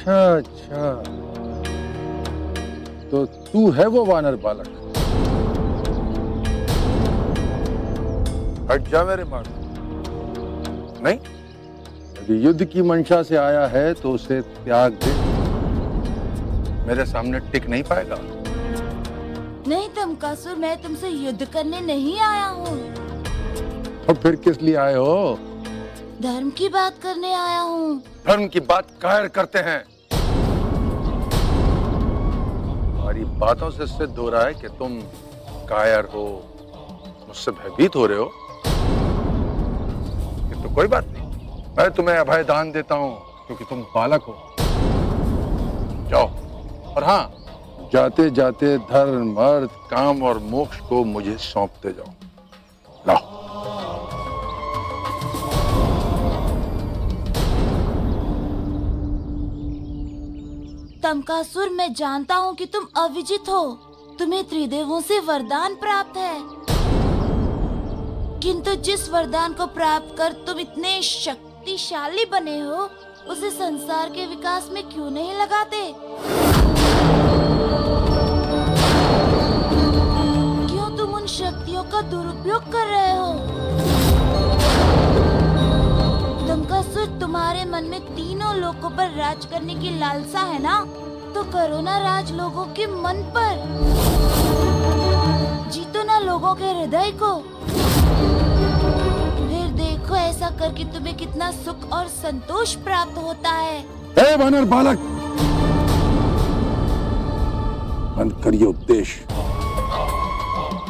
अच्छा अच्छा, तो तू है वो वानर बालक। हट जा मेरे मार्ग। नहीं, यदि युद्ध की मंशा से आया है तो उसे त्याग दे, मेरे सामने टिक नहीं पाएगा। नहीं तमकासुर, मैं तुमसे युद्ध करने नहीं आया हूँ। और फिर किस लिए आए हो? धर्म की बात करने आया हूँ। धर्म की बात कायर करते हैं। हमारी बातों से सिद्ध हो रहा है कि तुम कायर हो, मुझसे भयभीत हो रहे हो। ये तो कोई बात नहीं, मैं तुम्हें अभय दान देता हूँ क्योंकि तुम बालक हो। जाओ, और हाँ, जाते जाते धर्म, अर्थ, काम और मोक्ष को मुझे सौंपते जाओ। लाओ। तमकासुर, मैं जानता हूँ कि तुम अविजित हो, तुम्हें त्रिदेवों से वरदान प्राप्त है, किंतु जिस वरदान को प्राप्त कर तुम इतने शक्तिशाली बने हो, उसे संसार के विकास में क्यों नहीं लगाते? क्यों तुम उन शक्तियों का दुरुपयोग कर रहे हो? तमकासुर, तुम्हारे मन में तीनों लोकों पर राज करने की लालसा है ना? तो करो ना राज लोगों के मन पर, जीतो ना लोगों के हृदय को। फिर देखो ऐसा करके तुम्हें कितना सुख और संतोष प्राप्त होता है। हे वानर बालक, बंद करिए उपदेश।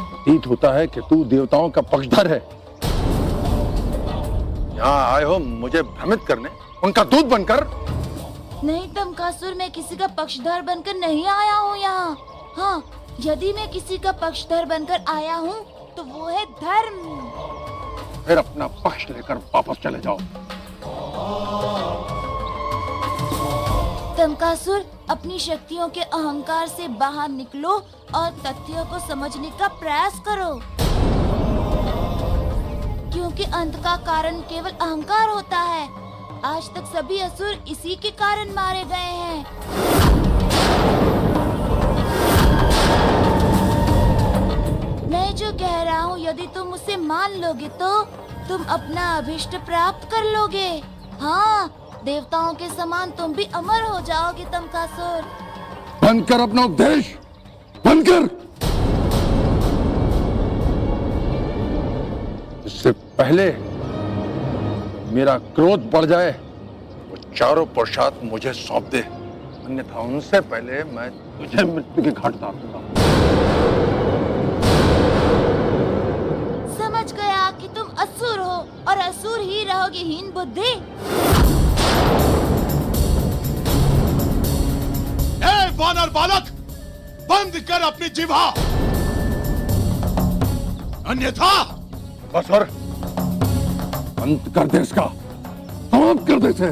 प्रतीत होता है कि तू देवताओं का पक्षधर है। यहाँ आए हो मुझे भ्रमित करने, उनका दूत बनकर। नहीं तमकासुर, मैं किसी का पक्षधर बनकर नहीं आया हूँ यहाँ। हाँ, यदि मैं किसी का पक्षधर बनकर आया हूँ तो वो है धर्म। फिर अपना पक्ष लेकर वापस चले जाओ। तमकासुर, अपनी शक्तियों के अहंकार से बाहर निकलो और तथ्यों को समझने का प्रयास करो, क्योंकि अंत का कारण केवल अहंकार होता है। आज तक सभी असुर इसी के कारण मारे गए हैं। मैं जो कह रहा हूँ, यदि तुम उसे मान लोगे तो तुम अपना अभिष्ट प्राप्त कर लोगे। हाँ, देवताओं के समान तुम भी अमर हो जाओगे तमकासुर। बंद कर अपना उपदेश, बंद कर। इससे पहले मेरा क्रोध बढ़ जाए, वो चारों पुरुषार्थ मुझे सौंप दे, अन्यथा उनसे पहले मैं तुझे मृत्यु के घाट उतार दूंगा। समझ गया कि तुम असुर हो और असुर ही रहोगे, हीन बुद्धि। ए वानर बालक, बंद कर अपनी जिह्वा, अन्यथा। बस और अंत कर दे इसका, समाप्त कर दे इसे।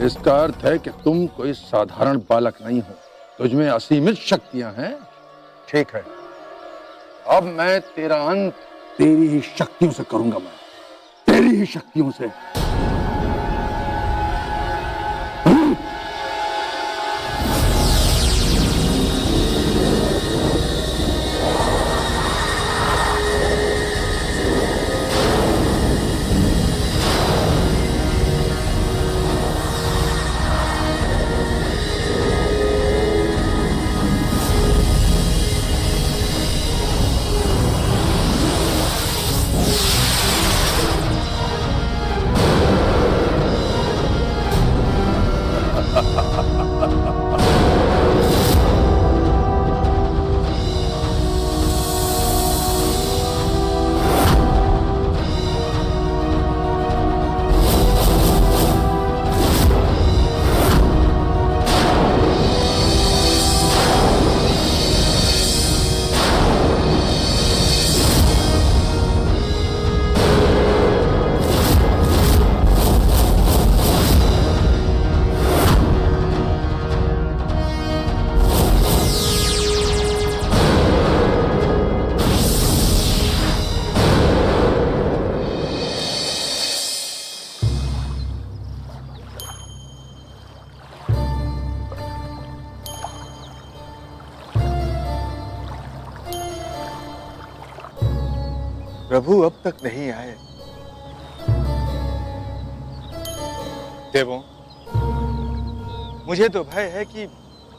इसका अर्थ है कि तुम कोई साधारण बालक नहीं हो, तुझमें असीमित शक्तियां हैं। ठीक है, अब मैं तेरा अंत तेरी ही शक्तियों से करूंगा, मैं तेरी ही शक्तियों से। प्रभु अब तक नहीं आए। देवों, मुझे तो भय है कि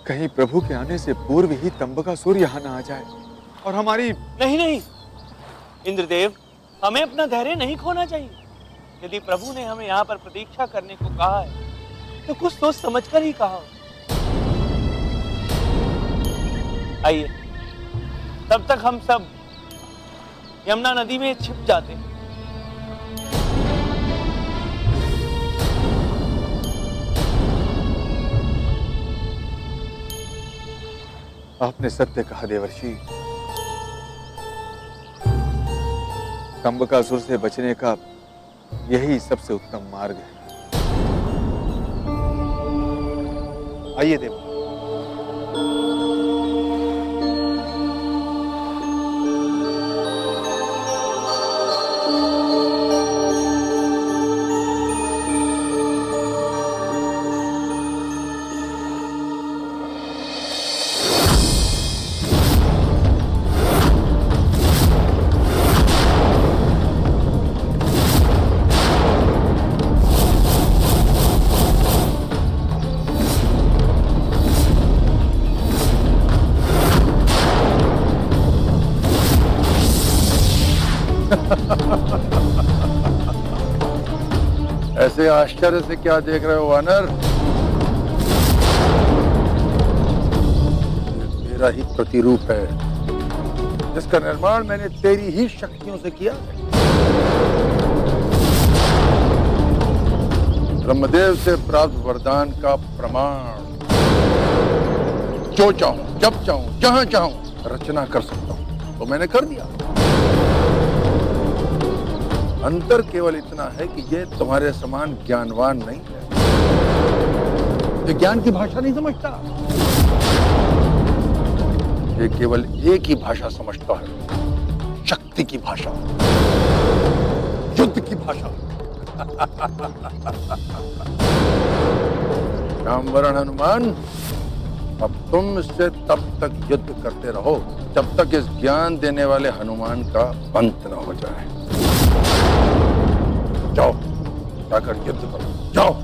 कहीं प्रभु के आने से पूर्व ही तंबकासुर यहाँ न आ जाए और हमारी। नहीं नहीं इंद्रदेव, हमें अपना धैर्य नहीं खोना चाहिए। यदि प्रभु ने हमें यहाँ पर प्रतीक्षा करने को कहा है तो कुछ सोच समझकर ही कहा हो। आइए, तब तक हम सब यमुना नदी में छिप जाते हैं। आपने सत्य कहा देवर्षि। तंबकासुर से बचने का यही सबसे उत्तम मार्ग है। आइए देव। ऐसे आश्चर्य से क्या देख रहे हो वानर? मेरा ही प्रतिरूप है, जिसका निर्माण मैंने तेरी ही शक्तियों से किया है। ब्रह्मदेव से प्राप्त वरदान का प्रमाण। जो चाहूं, जब चाहूं, जहां चाहूं रचना कर सकता हूं, तो मैंने कर दिया। अंतर केवल इतना है कि ये तुम्हारे समान ज्ञानवान नहीं है। ये ज्ञान की भाषा नहीं समझता, ये केवल एक ही भाषा समझता है, शक्ति की भाषा, युद्ध की भाषा। रामवरण हनुमान, अब तुम इससे तब तक युद्ध करते रहो जब तक इस ज्ञान देने वाले हनुमान का अंत न हो जाए। जाओ, जाकर युद्ध करो, जाओ।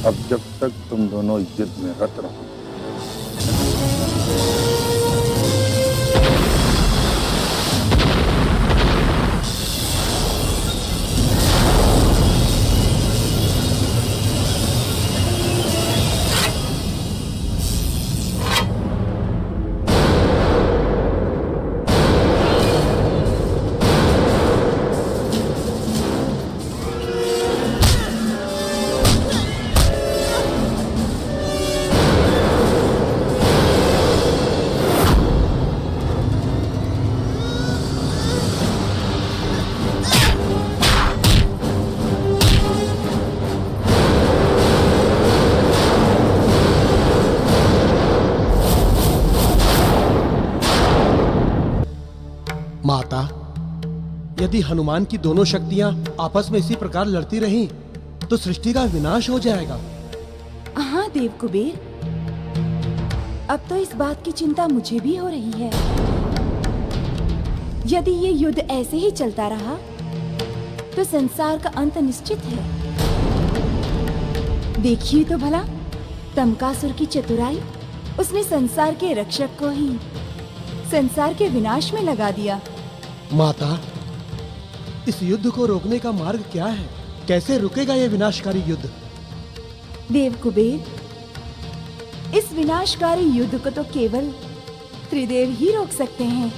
अब जब तक तुम दोनों युद्ध में रत रहो, माता, यदि हनुमान की दोनों शक्तियां आपस में इसी प्रकार लड़ती रहीं, तो सृष्टि का विनाश हो जाएगा। हाँ देव कुबेर, अब तो इस बात की चिंता मुझे भी हो रही है। यदि ये युद्ध ऐसे ही चलता रहा, तो संसार का अंत निश्चित है। देखिए तो भला, तमकासुर की चतुराई, उसने संसार के रक्षक को ही संसार के विनाश में लगा दिया। माता, इस युद्ध को रोकने का मार्ग क्या है? कैसे रुकेगा यह विनाशकारी युद्ध? देव कुबेर, इस विनाशकारी युद्ध को तो केवल त्रिदेव ही रोक सकते हैं।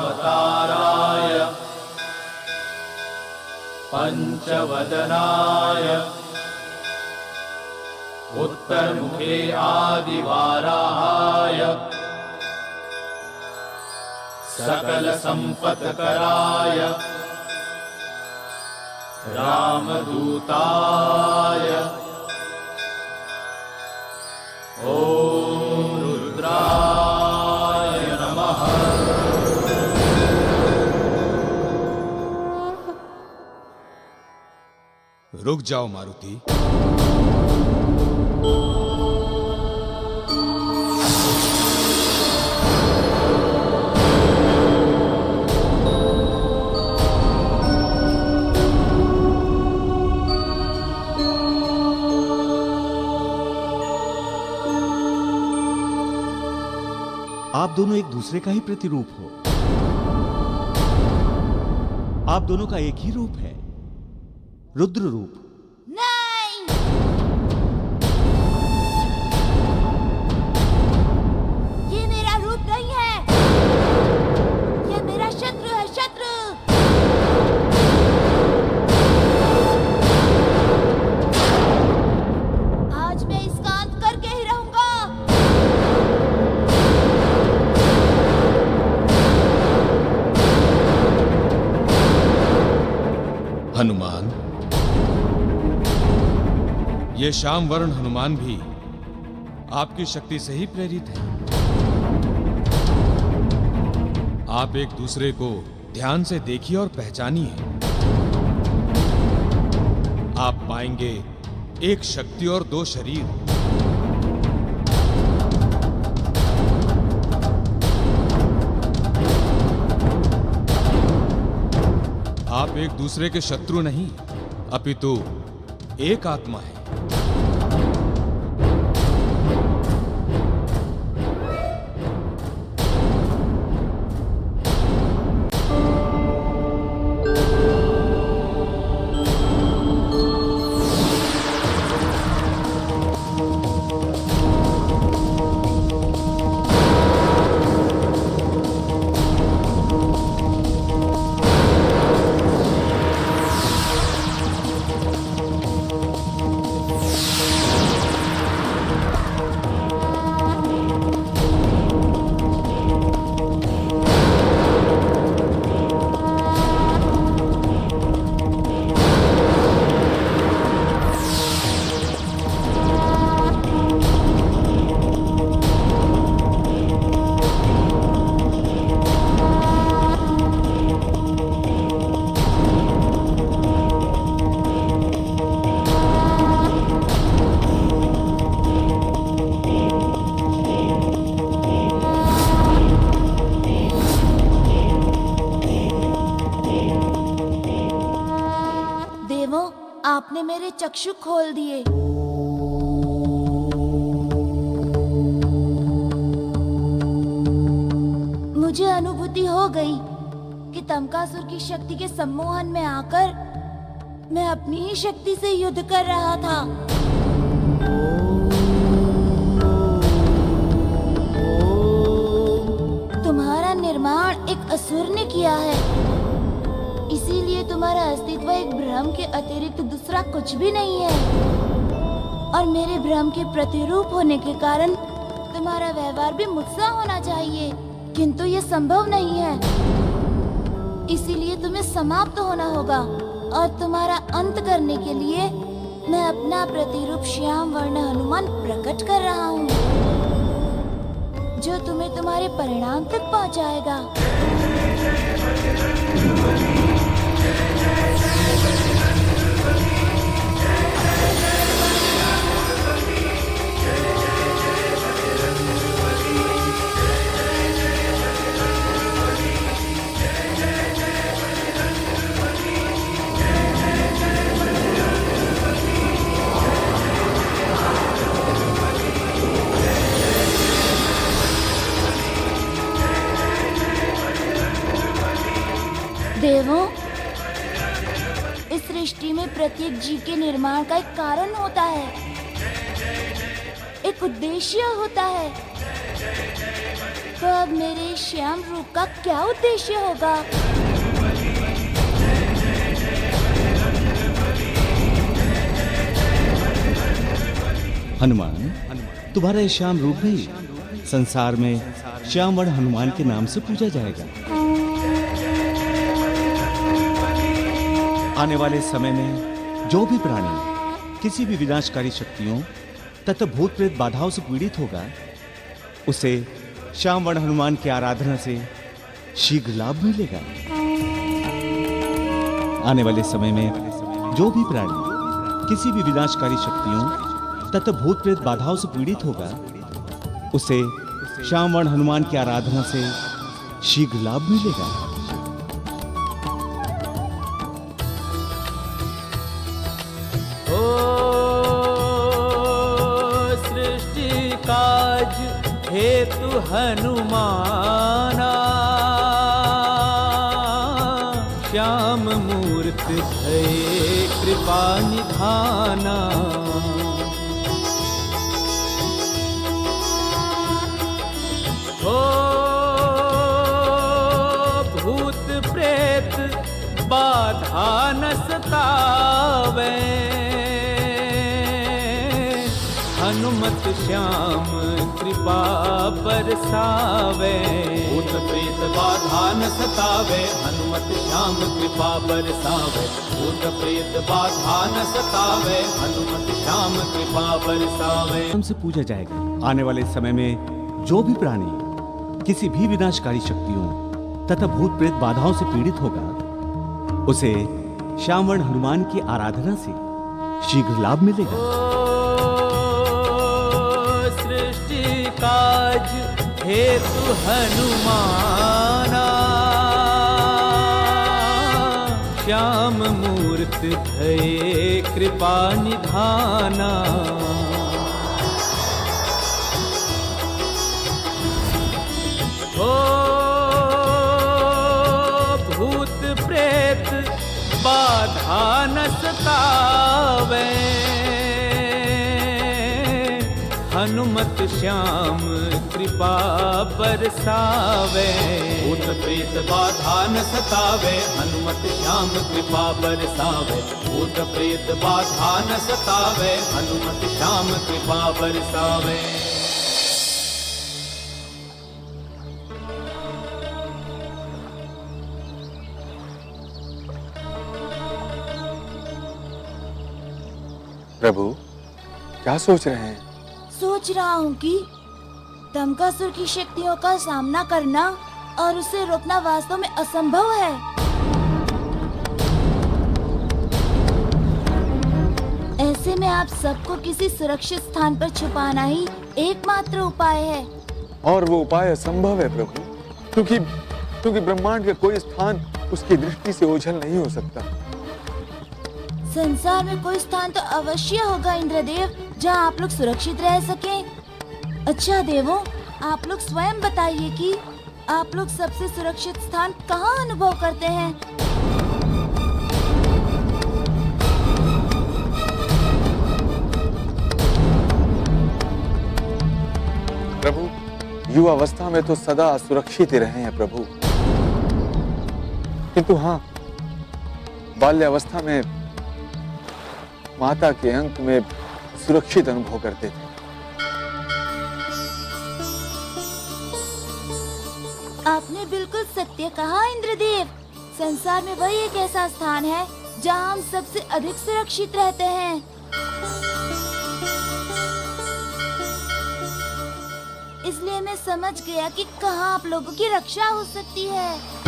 रुद्रावताराय पंचवदनाय उत्तरमुखे आदिवाराय सकलसम्पत्कराय रामदूताय ॐ रुद्राय नमः। रुक जाओ मारुति। आप दोनों एक दूसरे का ही प्रतिरूप हो। आप दोनों का एक ही रूप है, रुद्र रूप। नहीं, ये मेरा रूप नहीं है, ये मेरा शत्रु है, शत्रु। आज मैं इसका अंत करके ही रहूंगा। हनुमान, ये श्याम वर्ण हनुमान भी आपकी शक्ति से ही प्रेरित है। आप एक दूसरे को ध्यान से देखिए और पहचानिए। आप पाएंगे एक शक्ति और दो शरीर। आप एक दूसरे के शत्रु नहीं, अपितु एक आत्मा है। आपने मेरे चक्षु खोल दिए। मुझे अनुभूति हो गई कि तमकासुर की शक्ति के सम्मोहन में आकर मैं अपनी ही शक्ति से युद्ध कर रहा था। तुम्हारा निर्माण एक असुर ने किया है, इसीलिए तुम्हारा अस्तित्व एक भ्रम के अतिरिक्त दूसरा कुछ भी नहीं है। और मेरे भ्रम के प्रतिरूप होने के कारण तुम्हारा व्यवहार भी मुझसा होना चाहिए, किंतु ये संभव नहीं है। इसीलिए तुम्हें समाप्त होना होगा, और तुम्हारा अंत करने के लिए मैं अपना प्रतिरूप श्याम वर्ण हनुमान प्रकट कर रहा हूँ, जो तुम्हें तुम्हारे परिणाम तक पहुँचाएगा। देवों, इस सृष्टि में प्रत्येक जीव के निर्माण का एक कारण होता है, एक उद्देश्य होता है। तो अब मेरे श्याम रूप का क्या उद्देश्य होगा? हनुमान, तुम्हारा ये श्याम रूप भी संसार में श्यामवर्ण हनुमान के नाम से पूजा जाएगा। आने वाले समय में जो भी प्राणी किसी भी विनाशकारी शक्तियों तथा भूत प्रेत बाधाओं से पीड़ित होगा, उसे श्यामवर्ण हनुमान की आराधना से शीघ्र लाभ मिलेगा। आने वाले समय में जो भी प्राणी किसी भी विनाशकारी शक्तियों तथा भूत प्रेत बाधाओं से पीड़ित होगा, उसे श्यामवर्ण हनुमान की आराधना से शीघ्र लाभ मिलेगा। हेतु हनुमाना श्याम मूर्त भये कृपा निधाना। हो भूत प्रेत बाधा न सतावे, हनुमत श्याम कृपा बरसावे। भूत प्रेत बाधा न सतावे, हनुमत श्याम कृपा बरसावे। भूत प्रेत बाधा न सतावे, हनुमत श्याम कृपा बरसावे। हमसे पूजा जाएगा। आने वाले समय में जो भी प्राणी किसी भी विनाशकारी शक्तियों तथा भूत प्रेत बाधाओं से पीड़ित होगा, उसे श्यामवर्ण हनुमान की आराधना से शीघ्र लाभ मिलेगा। काज हेतु हनुमाना श्याम मूर्त भये कृपा निधाना। हो भूत प्रेत बाधा न सतावे, हनुमत श्याम कृपा बरसावे। भूत प्रेत बाधा न सतावे, हनुमत श्याम कृपा बरसावे। भूत प्रेत बाधा न सतावे, हनुमत श्याम कृपा बरसावे। प्रभु, क्या सोच रहे हैं? सोच रहा हूँ कि तमकासुर की शक्तियों का सामना करना और उसे रोकना वास्तव में असंभव है। ऐसे में आप सबको किसी सुरक्षित स्थान पर छुपाना ही एकमात्र उपाय है। और वो उपाय असंभव है प्रभु, क्योंकि ब्रह्मांड का कोई स्थान उसकी दृष्टि से ओझल नहीं हो सकता। संसार में कोई स्थान तो अवश्य होगा इंद्रदेव, जहाँ आप लोग सुरक्षित रह सकें। अच्छा देवों, आप लोग स्वयं बताइए कि आप लोग सबसे सुरक्षित स्थान कहाँ अनुभव करते हैं? प्रभु, युवा अवस्था में तो सदा सुरक्षित ही रहे हैं प्रभु, किंतु हाँ, बाल्यावस्था में माता के अंक में सुरक्षित अनुभव करते थे। आपने बिल्कुल सत्य कहा इंद्रदेव। संसार में वही एक ऐसा स्थान है जहाँ हम सबसे अधिक सुरक्षित रहते हैं। इसलिए मैं समझ गया कि कहाँ आप लोगों की रक्षा हो सकती है।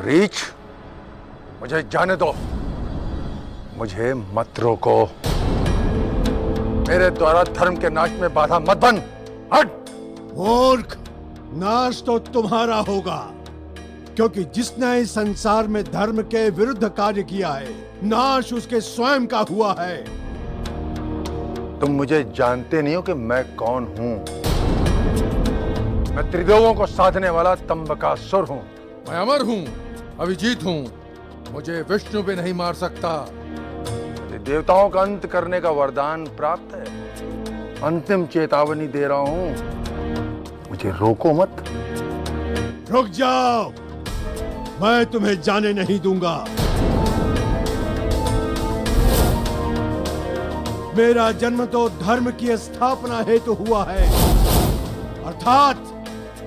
रीछ, मुझे जाने दो, मुझे मत रोको। मेरे द्वारा धर्म के नाश में बाधा मत बन। हट! मूर्ख, नाश तो तुम्हारा होगा, क्योंकि जिसने इस संसार में धर्म के विरुद्ध कार्य किया है, नाश उसके स्वयं का हुआ है। तुम मुझे जानते नहीं हो कि मैं कौन हूँ। मैं त्रिदेवों को साधने वाला तंबकासुर हूँ। मैं अमर हूँ, अभिजीत हूँ, मुझे विष्णु भी नहीं मार सकता। देवताओं का अंत करने का वरदान प्राप्त है। अंतिम चेतावनी दे रहा हूँ, मुझे रोको मत। रुक जाओ, मैं तुम्हें जाने नहीं दूंगा। मेरा जन्म तो धर्म की स्थापना हेतु हुआ है, अर्थात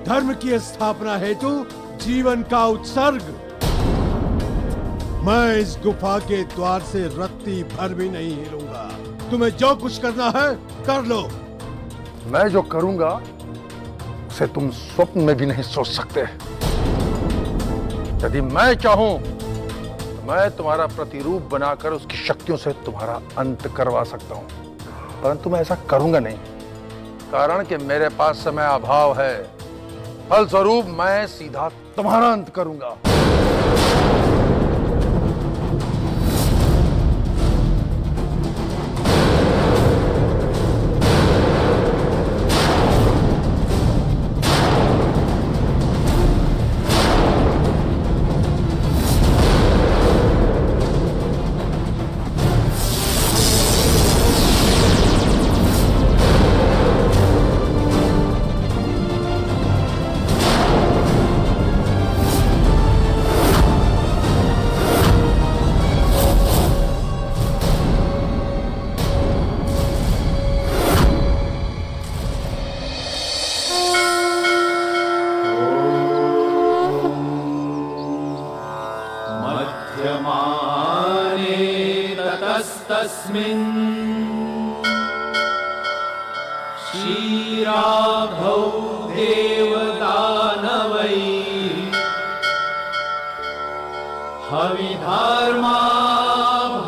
धर्म की स्थापना हेतु जीवन का उत्सर्ग। मैं इस गुफा के द्वार से रत्ती भर भी नहीं हिलूंगा। तुम्हें जो कुछ करना है कर लो। मैं जो करूंगा उसे तुम स्वप्न में भी नहीं सोच सकते। यदि मैं चाहूं तो मैं तुम्हारा प्रतिरूप बनाकर उसकी शक्तियों से तुम्हारा अंत करवा सकता हूं, परंतु मैं ऐसा करूंगा नहीं, कारण कि मेरे पास समय अभाव है। फलस्वरूप मैं सीधा तुम्हारा अंत करूंगा। तस्मिन् क्षीराब्धौ देवदानवै हविधर्मा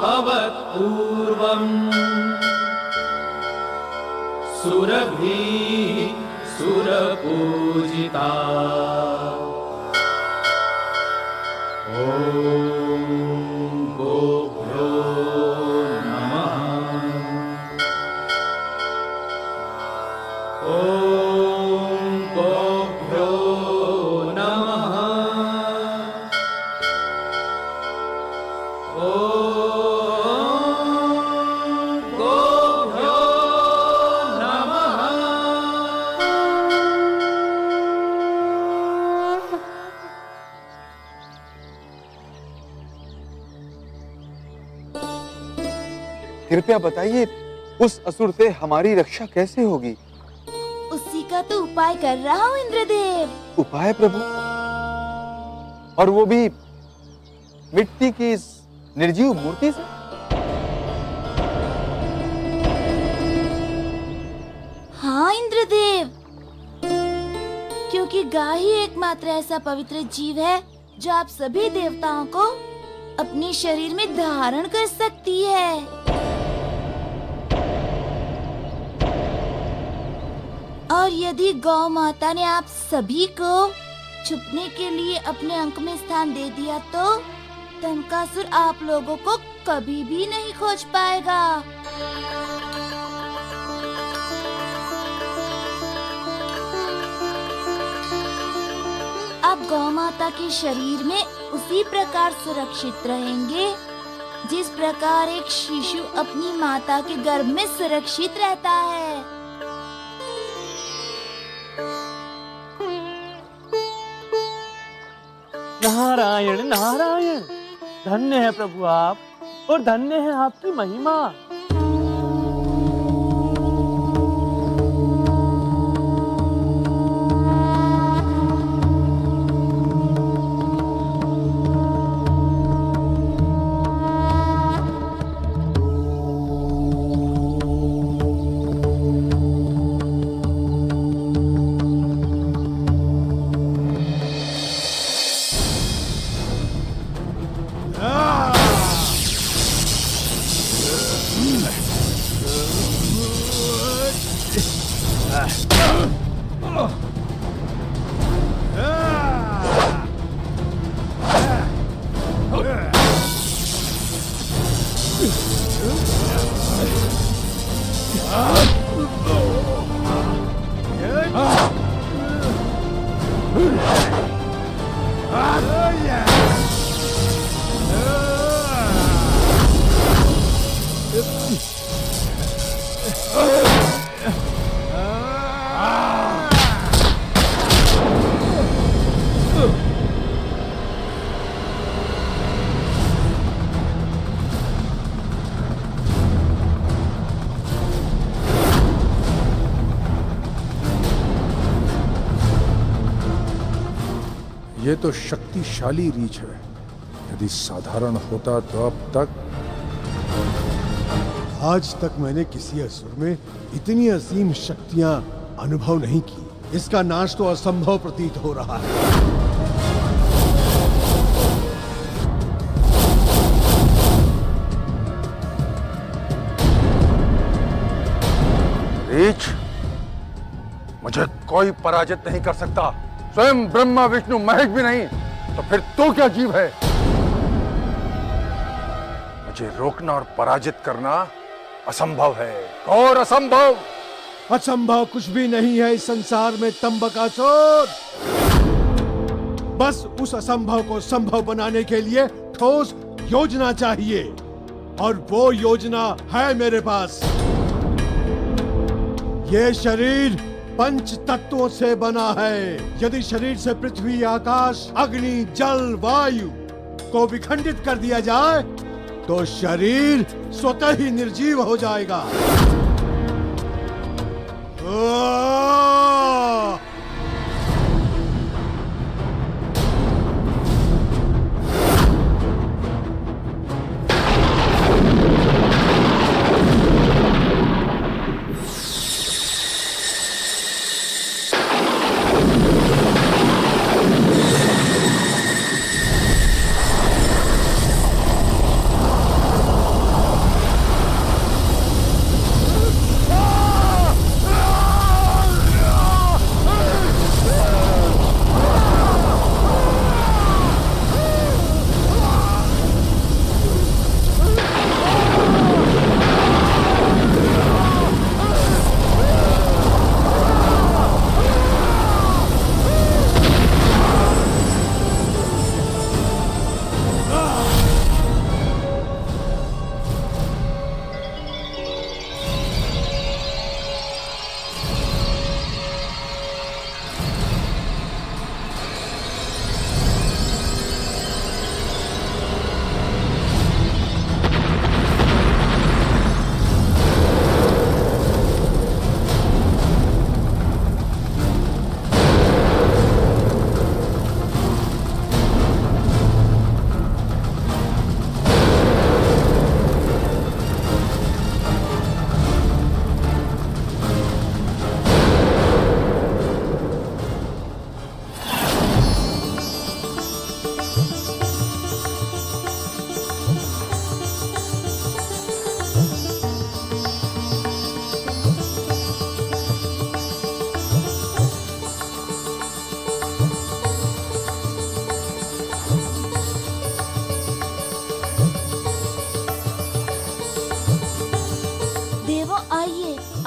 भवत्पूर्वम् सुरभिः सुरपूजिता। कृपया बताइए, उस असुर से हमारी रक्षा कैसे होगी? उसी का तो उपाय कर रहा हूँ इंद्रदेव। उपाय प्रभु? और वो भी मिट्टी की इस निर्जीव मूर्ति से? हाँ इंद्रदेव, क्योंकि गाय ही एकमात्र ऐसा पवित्र जीव है जो आप सभी देवताओं को अपने शरीर में धारण कर सकती है। और यदि गौ माता ने आप सभी को छुपने के लिए अपने अंक में स्थान दे दिया तो तमकासुर आप लोगों को कभी भी नहीं खोज पाएगा। आप गौ माता के शरीर में उसी प्रकार सुरक्षित रहेंगे जिस प्रकार एक शिशु अपनी माता के गर्भ में सुरक्षित रहता है। नारायण नारायण, धन्य है प्रभु आप और धन्य है आपकी महिमा। ये तो शक्तिशाली रीछ है। यदि साधारण होता तो अब तक। आज तक मैंने किसी असुर में इतनी असीम शक्तियां अनुभव नहीं की। इसका नाश तो असंभव प्रतीत हो रहा है। रीछ, मुझे कोई पराजित नहीं कर सकता, स्वयं ब्रह्मा विष्णु महेश भी नहीं, तो फिर तू क्या जीव है? मुझे रोकना और पराजित करना असंभव है, और असंभव। असंभव कुछ भी नहीं है इस संसार में तंबकासुर। बस उस असंभव को संभव बनाने के लिए ठोस योजना चाहिए, और वो योजना है मेरे पास। ये शरीर पंच तत्वों से बना है। यदि शरीर से पृथ्वी, आकाश, अग्नि, जल, वायु को विखंडित कर दिया जाए तो शरीर स्वतः ही निर्जीव हो जाएगा।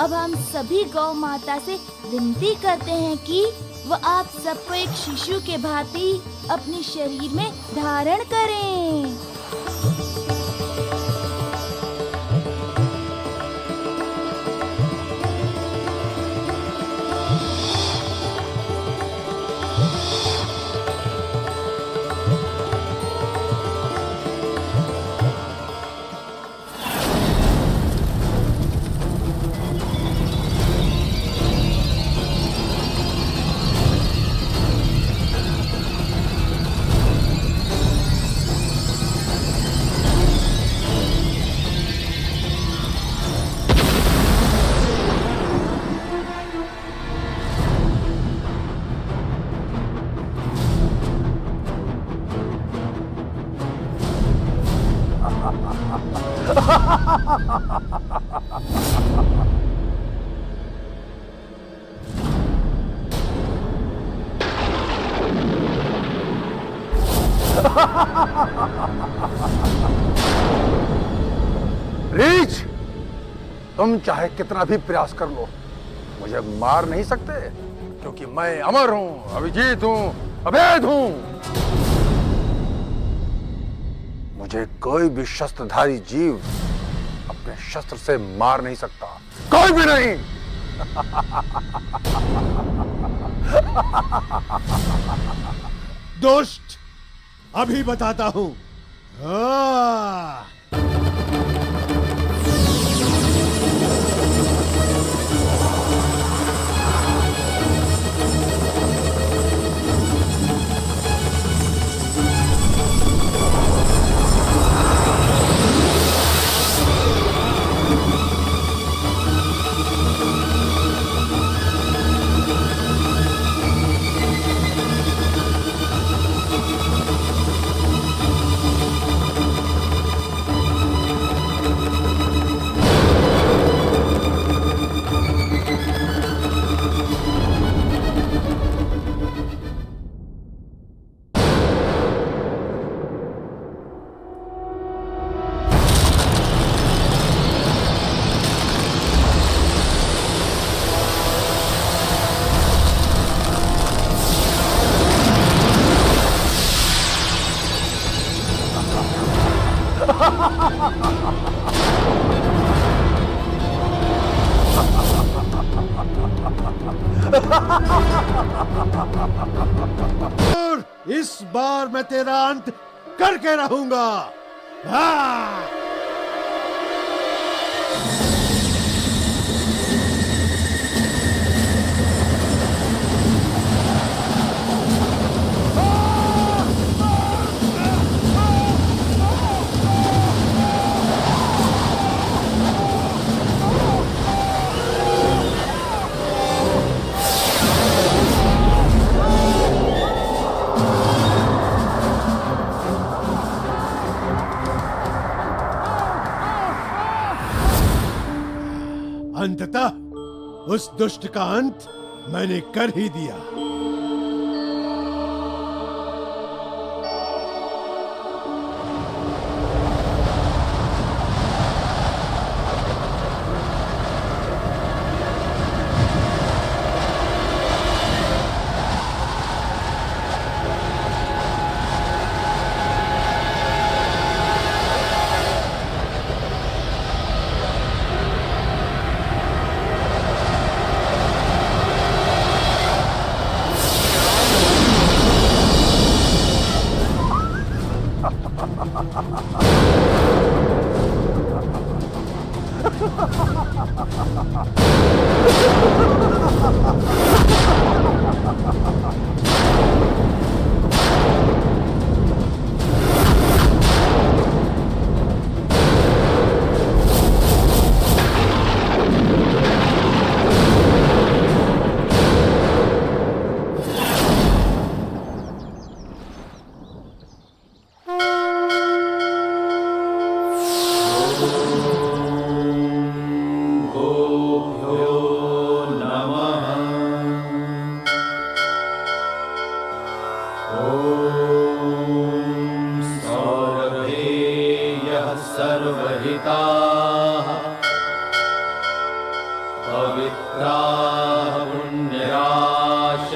अब हम सभी गौ माता से विनती करते हैं कि वो आप सबको एक शिशु के भांति अपने शरीर में धारण करें। रीछ, तुम चाहे कितना भी प्रयास कर लो, मुझे मार नहीं सकते, क्योंकि मैं अमर हूं, अभिजीत हूं, अभेद हूं। मुझे कोई भी शस्त्रधारी जीव अपने शस्त्र से मार नहीं सकता, कोई भी नहीं। दुष्ट, अभी बताता हूं। हाँ। और इस बार मैं तेरा अंत करके रहूंगा। हाँ। अंततः उस दुष्ट का अंत मैंने कर ही दिया।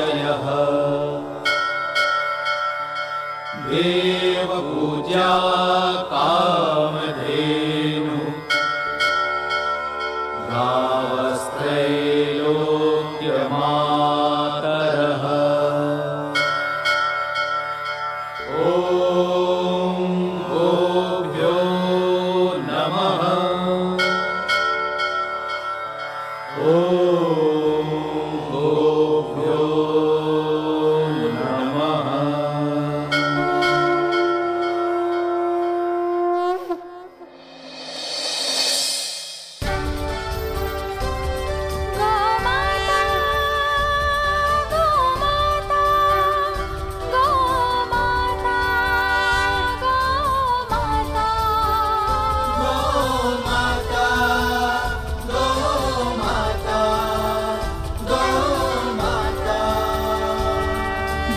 निश्चयः देवपूजा कामधेनु गावस्त्रैलोक्यमातरः ॐ गोभ्यो नमः ॐ गोभ्यो नमः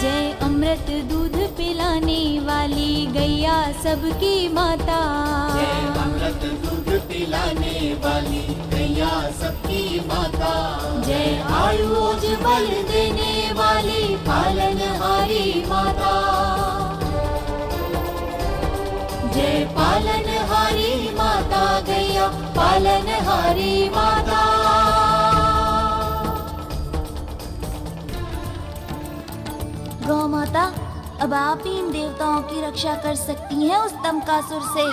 जय अमृत दूध पिलाने वाली गैया सबकी माता। जय अमृत दूध पिलाने वाली गैया सबकी माता। जय आयुष बल देने वाली पालनहारी माता। जय पालनहारी माता गैया पालनहारी माता। गौ माता, अब आप ही इन देवताओं की रक्षा कर सकती हैं उस तमकासुर से।